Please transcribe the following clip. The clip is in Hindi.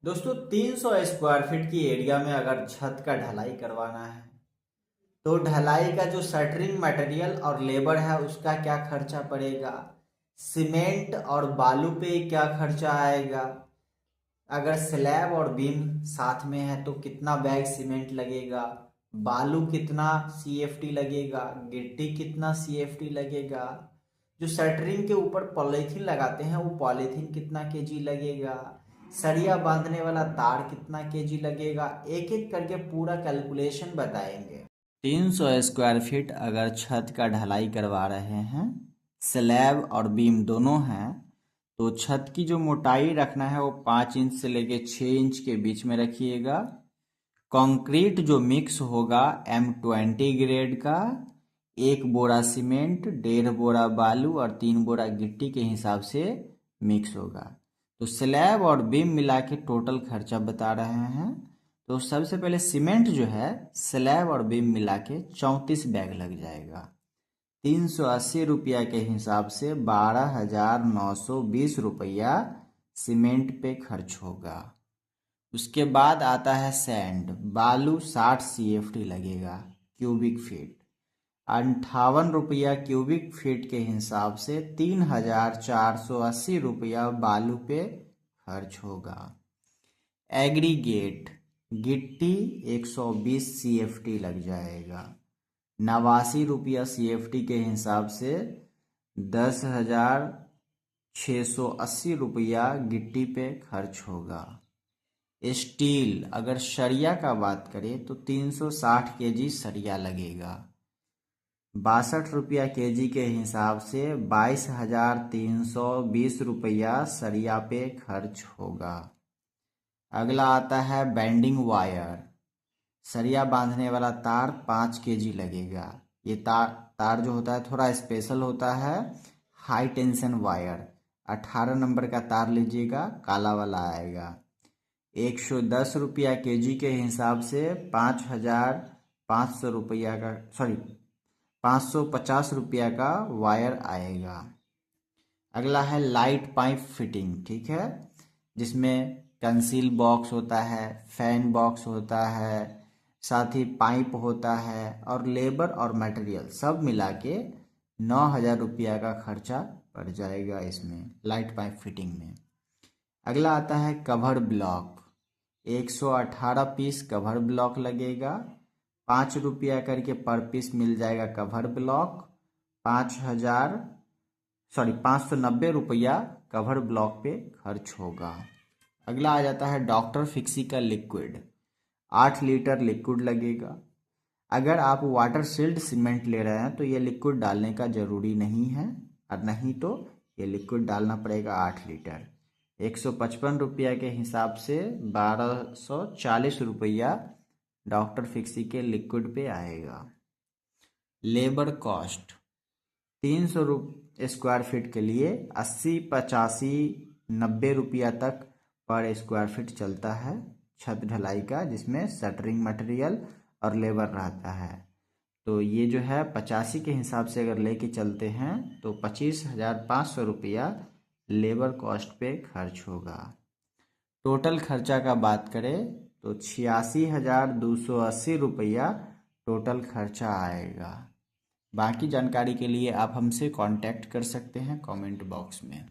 दोस्तों 300 स्क्वायर फीट की एरिया में अगर छत का ढलाई करवाना है तो ढलाई का जो शटरिंग मटेरियल और लेबर है उसका क्या खर्चा पड़ेगा, सीमेंट और बालू पे क्या खर्चा आएगा, अगर स्लैब और बीम साथ में है तो कितना बैग सीमेंट लगेगा, बालू कितना सीएफटी लगेगा, गिट्टी कितना सीएफटी लगेगा, जो शटरिंग के ऊपर पॉलीथीन लगाते हैं वो पॉलीथीन कितना केजी लगेगा, सरिया बांधने वाला तार कितना केजी लगेगा, एक एक करके पूरा कैलकुलेशन बताएंगे। 300 स्क्वायर फीट अगर छत का ढलाई करवा रहे हैं, स्लैब और बीम दोनों हैं, तो छत की जो मोटाई रखना है वो 5 इंच से लेके 6 इंच के बीच में रखिएगा। कंक्रीट जो मिक्स होगा M20 ग्रेड का, 1 बोरा सीमेंट, 1.5 बोरा बालू और 3 बोरा गिट्टी के हिसाब से मिक्स होगा। तो स्लैब और बीम मिला के टोटल खर्चा बता रहे हैं। तो सबसे पहले सीमेंट जो है स्लैब और बीम मिला के 34 बैग लग जाएगा। 380 रुपया के हिसाब से 12,920 रुपया सीमेंट पे खर्च होगा। उसके बाद आता है सैंड, बालू 60 CFT लगेगा क्यूबिक फीट, 58 रुपया क्यूबिक फीट के हिसाब से 3,480 रुपया बालू पे खर्च होगा। एग्रीगेट गिट्टी 120 CFT लग जाएगा, 89 रुपया CFT के हिसाब से 10,680 रुपया गिट्टी पे खर्च होगा। स्टील अगर सरिया का बात करें तो 360 केजी सरिया लगेगा, 62 रुपया केजी के हिसाब से 22,320 रुपया सरिया पे खर्च होगा। अगला आता है बेंडिंग वायर, सरिया बांधने वाला तार 5 केजी लगेगा। ये तार जो होता है थोड़ा स्पेशल होता है, हाई टेंशन वायर 18 नंबर का तार लीजिएगा, काला वाला आएगा। 110 रुपया केजी के हिसाब से 5,500 रुपया का 550 रुपया का वायर आएगा। अगला है लाइट पाइप फिटिंग, ठीक है, जिसमें कंसील बॉक्स होता है, फैन बॉक्स होता है, साथ ही पाइप होता है और लेबर और मटेरियल सब मिला के 9,000 रुपया का खर्चा पड़ जाएगा इसमें लाइट पाइप फिटिंग में। अगला आता है cover block, 118 piece cover block लगेगा, 5 रुपया करके पर पीस मिल जाएगा कवर ब्लॉक। 590 रुपया कवर ब्लॉक पे खर्च होगा। अगला आ जाता है डॉक्टर फिक्सी का लिक्विड, 8 लीटर लिक्विड लगेगा। अगर आप वाटर सील्ड सीमेंट ले रहे हैं तो ये लिक्विड डालने का ज़रूरी नहीं है, और नहीं तो ये लिक्विड डालना पड़ेगा 8 लीटर। 155 रुपया के हिसाब से 1240 रुपया डॉक्टर फिक्सी के लिक्विड पे आएगा। लेबर कॉस्ट 300 स्क्वायर फीट के लिए 80, 85, 90 रुपया तक पर स्क्वायर फीट चलता है छत ढलाई का, जिसमें शटरिंग मटेरियल और लेबर रहता है। तो ये जो है 85 के हिसाब से अगर लेके चलते हैं तो 25,500 रुपया लेबर कॉस्ट पे खर्च होगा। टोटल खर्चा का बात करें तो 86,280 रुपया टोटल खर्चा आएगा। बाकी जानकारी के लिए आप हमसे कांटेक्ट कर सकते हैं कमेंट बॉक्स में।